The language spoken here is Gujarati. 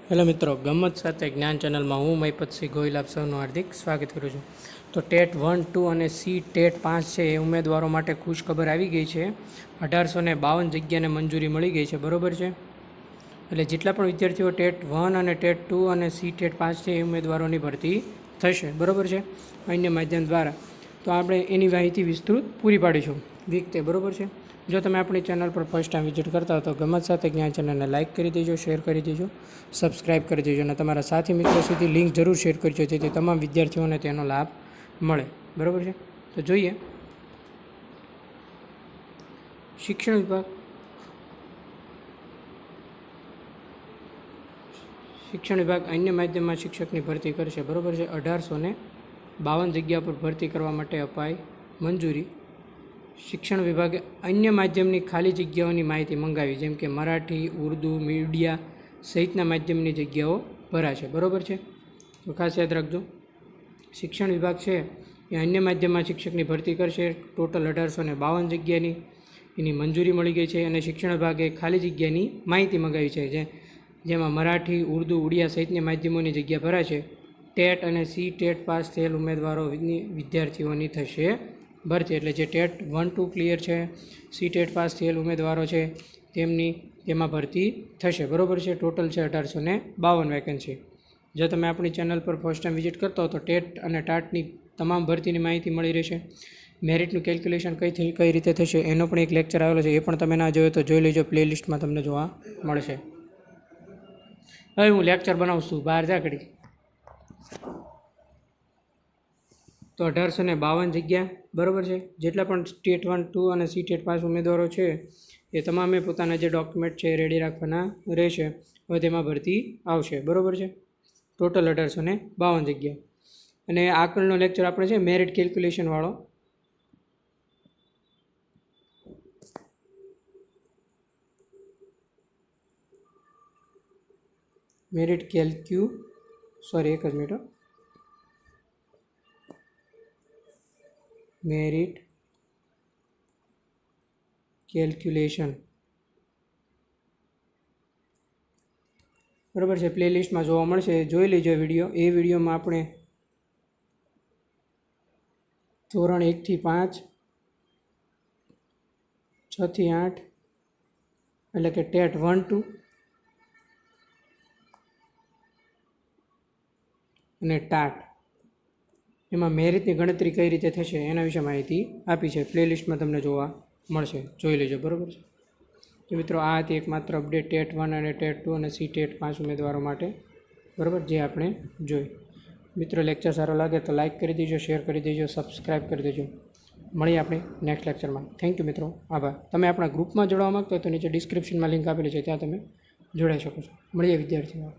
હેલો મિત્રો, ગમત સાથે જ્ઞાન ચેનલમાં હું મહિપતસિંહ ગોહિલ આપ સૌનું હાર્દિક સ્વાગત કરું છું. તો ટેટ 1, 2 અને સી ટેટ 5 છે એ ઉમેદવારો માટે ખુશખબર આવી ગઈ છે. 1852 જગ્યાને મંજૂરી મળી ગઈ છે, બરાબર છે. એટલે જેટલા પણ વિદ્યાર્થીઓ ટેટ 1 અને ટેટ 2 અને સી ટેટ 5 છે એ ઉમેદવારોની ભરતી થશે, બરાબર છે, અન્ય માધ્યમ દ્વારા. તો આપણે એની માહિતી વિસ્તૃત પૂરી પાડીશું વિગતે, બરાબર છે. જો તમે આપણી ચેનલ પર ફર્સ્ટ ટાઈમ વિઝિટ કરતા હો તો ગમત સાથે જ્ઞાન ચેનલને લાઇક કરી દેજો, શેર કરી દેજો, સબસ્ક્રાઇબ કરી દેજો અને તમારા સાથી મિત્રો સુધી લિંક જરૂર શેર કરજો જેથી તમામ વિદ્યાર્થીઓને તેનો લાભ મળે, બરાબર છે. તો જોઈએ, શિક્ષણ વિભાગ અન્ય માધ્યમમાં શિક્ષકની ભરતી કરશે, બરાબર છે. 1852 જગ્યા પર ભરતી કરવા માટે અપાય મંજૂરી. શિક્ષણ વિભાગે અન્ય માધ્યમની ખાલી જગ્યાઓની માહિતી મંગાવી, જેમ કે મરાઠી, ઉર્દૂ, મીડિયા સહિતના માધ્યમની જગ્યાઓ ભરાશે, બરાબર છે. તો ખાસ યાદ રાખજો, શિક્ષણ વિભાગ છે એ અન્ય માધ્યમમાં શિક્ષકની ભરતી કરશે. ટોટલ 1852 જગ્યાની એની મંજૂરી મળી ગઈ છે અને શિક્ષણ વિભાગે ખાલી જગ્યાની માહિતી મંગાવી છે, જેમાં મરાઠી, ઉર્દૂ, ઉડિયા સહિતની માધ્યમોની જગ્યા ભરાશે. ટેટ અને સી ટેટ પાસ થયેલ ઉમેદવારો વિદ્યાર્થીઓની થશે ભરતી. એટલે જે ટેટ 1, 2 ક્લિયર છે, સી ટેટ પાસ થયેલ ઉમેદવારો છે તેમાં ભરતી થશે, બરાબર છે. ટોટલ છે 1852 વેકેન્સી. જો તમે આપણી ચેનલ પર ફર્સ્ટ ટાઈમ વિઝિટ કરતા હો તો ટેટ અને ટાટની તમામ ભરતીની માહિતી મળી રહેશે. મેરિટનું કેલ્ક્યુલેશન કઈ રીતે થશે એનો પણ એક લેક્ચર આવેલો છે, એ પણ તમે ના જોયો તો જોઈ લેજો, પ્લેલિસ્ટમાં તમને જોવા મળશે. હવે હું લેક્ચર બનાવું છું, બહાર જા ઘડી. તો 1852 જગ્યા, બરાબર છે. જેટલા પણ ટેટ 1, 2 અને સી ટેટ 5 ઉમેદવારો છે એ તમામે પોતાના જે ડોક્યુમેન્ટ છે એ રેડી રાખવાના રહેશે. હવે તેમાં ભરતી આવશે, બરાબર છે. ટોટલ 1852 જગ્યા. અને આગળનો લેક્ચર આપણે છે મેરિટ કેલ્ક્યુલેશનવાળો. મેરિટ એક જ મિનિટ. મેરિટ કેલ્ક્યુલેશન, બરાબર છે. પ્લેલિસ્ટમાં જોવા મળશે, જોઈ લેજો વિડીયો. એ વિડીયોમાં આપણે ધોરણ 1 થી 5, 6 થી 8 એટલે કે ટેટ 1, 2 અને ટાટ, એમાં મેરિટની ગણતરી કઈ રીતે થશે એના વિશે માહિતી આપી છે. પ્લેલિસ્ટમાં તમને જોવા મળશે, જોઈ લેજો, બરાબર છે. તો મિત્રો, આ હતી એકમાત્ર અપડેટ ટેટ 1 અને ટેટ 2 અને સી ટેટ 5 ઉમેદવારો માટે, બરાબર, જે આપણે જોઈ. મિત્રો, લેક્ચર સારો લાગે તો લાઇક કરી દેજો, શેર કરી દેજો, સબસ્ક્રાઈબ કરી દેજો. મળીએ આપણે નેક્સ્ટ લેક્ચરમાં. થેન્ક યુ મિત્રો, આભાર. તમે આપણા ગ્રુપમાં જોડાવા માગતો હોય તો નીચે ડિસ્ક્રિપ્શનમાં લિંક આપેલી છે, ત્યાં તમે જોડાઈ શકો છો. મળીએ વિદ્યાર્થીઓ.